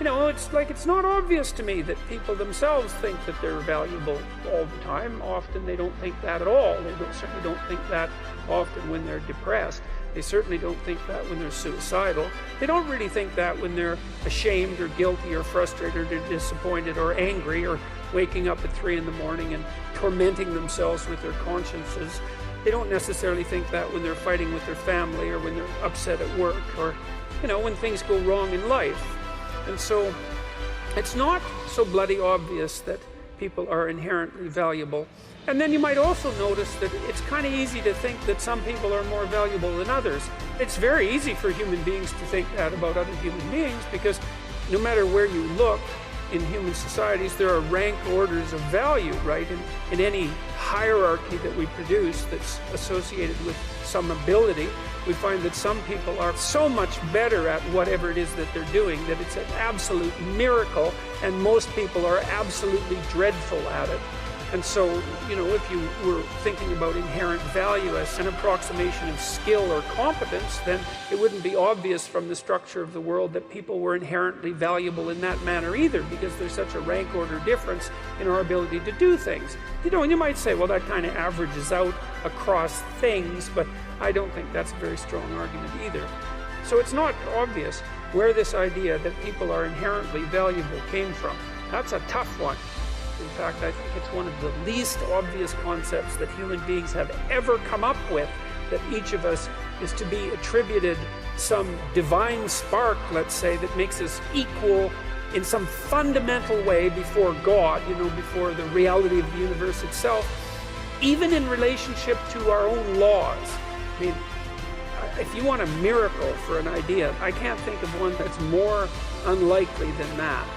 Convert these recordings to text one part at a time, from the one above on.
It's like it's not obvious to me that people themselves think that they're valuable all the time. Often they don't think that at all. Certainly don't think that often when they're depressed. They certainly don't think that when they're suicidal. They don't really think that when they're ashamed or guilty or frustrated or disappointed or angry or waking up at 3 in the morning and tormenting themselves with their consciences. They don't necessarily think that when they're fighting with their family or when they're upset at work or, when things go wrong in life. And so it's not so bloody obvious that people are inherently valuable. And then you might also notice that it's kind of easy to think that some people are more valuable than others. It's very easy for human beings to think that about other human beings because no matter where you look in human societies, there are ranked orders of value, right? In any hierarchy that we produce that's associated with some ability, we find that some people are so much better at whatever it is that they're doing that it's an absolute miracle, and most people are absolutely dreadful at it. And so, if you were thinking about inherent value as an approximation of skill or competence, then it wouldn't be obvious from the structure of the world that people were inherently valuable in that manner either, because there's such a rank order difference in our ability to do things. And you might say, well, that kind of averages out across things, but I don't think that's a very strong argument either. So it's not obvious where this idea that people are inherently valuable came from. That's a tough one. In fact, I think it's one of the least obvious concepts that human beings have ever come up with, that each of us is to be attributed some divine spark, let's say, that makes us equal in some fundamental way before God, before the reality of the universe itself, even in relationship to our own laws. I mean, if you want a miracle for an idea, I can't think of one that's more unlikely than that.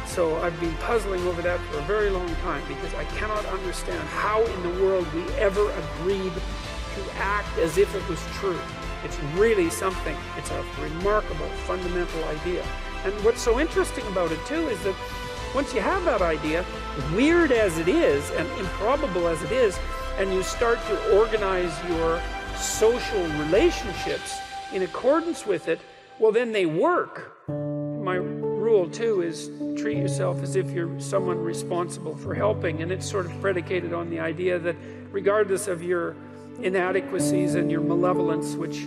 So I've been puzzling over that for a very long time because I cannot understand how in the world we ever agreed to act as if it was true. It's really something. It's a remarkable, fundamental idea. And what's so interesting about it too is that once you have that idea, weird as it is and improbable as it is, and you start to organize your social relationships in accordance with it, well, then they work. My rule too is treat yourself as if you're someone responsible for helping, and it's sort of predicated on the idea that regardless of your inadequacies and your malevolence, which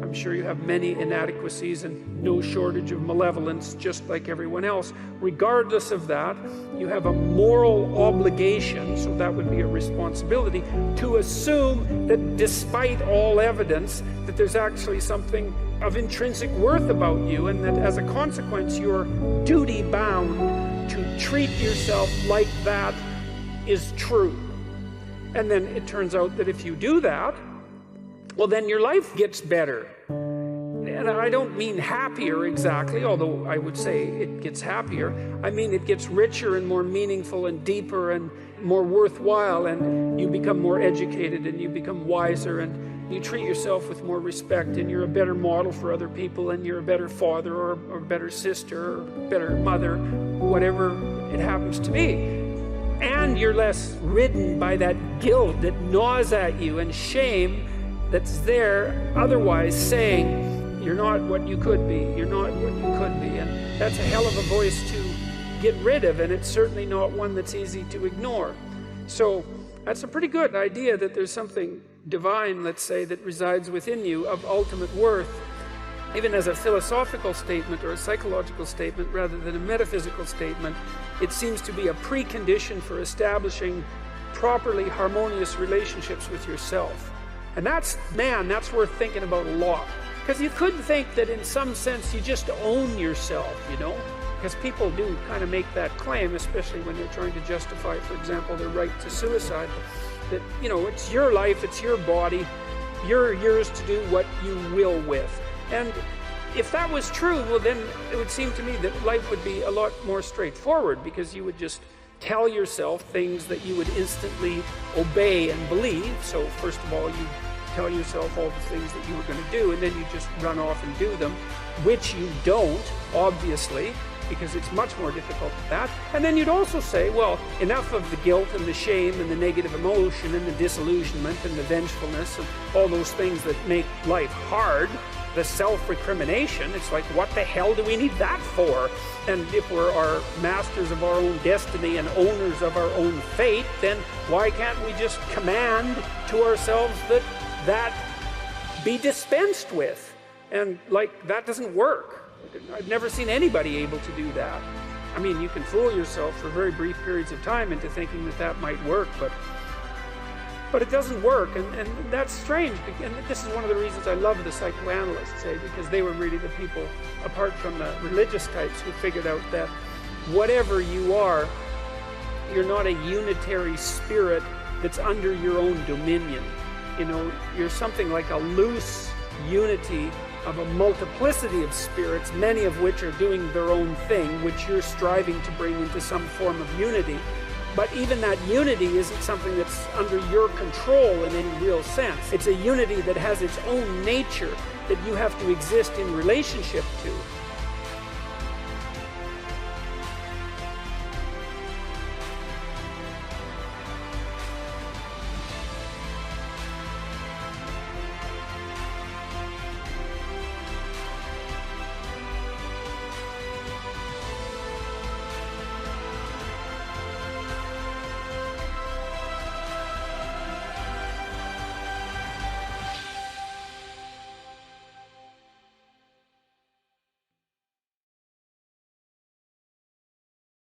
I'm sure you have many inadequacies and no shortage of malevolence just like everyone else, regardless of that, you have a moral obligation, so that would be a responsibility, to assume that despite all evidence that there's actually something of intrinsic worth about you, and that as a consequence you're duty bound to treat yourself like that is true. And then it turns out that if you do that, well, then your life gets better. And I don't mean happier exactly, although I would say it gets happier. I mean it gets richer and more meaningful and deeper and more worthwhile, and you become more educated and you become wiser and you treat yourself with more respect, and you're a better model for other people, and you're a better father or a better sister or better mother, whatever it happens to be. And you're less ridden by that guilt that gnaws at you and shame that's there otherwise saying you're not what you could be, you're not what you could be. And that's a hell of a voice to get rid of, and it's certainly not one that's easy to ignore. So that's a pretty good idea that there's something divine, let's say, that resides within you of ultimate worth, even as a philosophical statement or a psychological statement rather than a metaphysical statement. It seems to be a precondition for establishing properly harmonious relationships with yourself. And that's worth thinking about a lot. Because you could think that in some sense you just own yourself, because people do kind of make that claim, especially when they're trying to justify, for example, their right to suicide, that, it's your life, it's your body, you're yours to do what you will with. And if that was true, well, then it would seem to me that life would be a lot more straightforward, because you would just tell yourself things that you would instantly obey and believe. So first of all, you tell yourself all the things that you were going to do, and then you just run off and do them, which you don't, obviously, because it's much more difficult than that. And then you'd also say, well, enough of the guilt and the shame and the negative emotion and the disillusionment and the vengefulness and all those things that make life hard. the self-recrimination. It's like, what the hell do we need that for? And if we're our masters of our own destiny and owners of our own fate, then why can't we just command to ourselves that that be dispensed with? And like, that doesn't work. I've never seen anybody able to do that. I mean, you can fool yourself for very brief periods of time into thinking that that might work, but it doesn't work, and that's strange. And this is one of the reasons I love the psychoanalysts, because they were really the people, apart from the religious types, who figured out that whatever you are, you're not a unitary spirit that's under your own dominion. You know, you're something like a loose unity of a multiplicity of spirits, many of which are doing their own thing, which you're striving to bring into some form of unity. But even that unity isn't something that's under your control in any real sense. It's a unity that has its own nature that you have to exist in relationship to.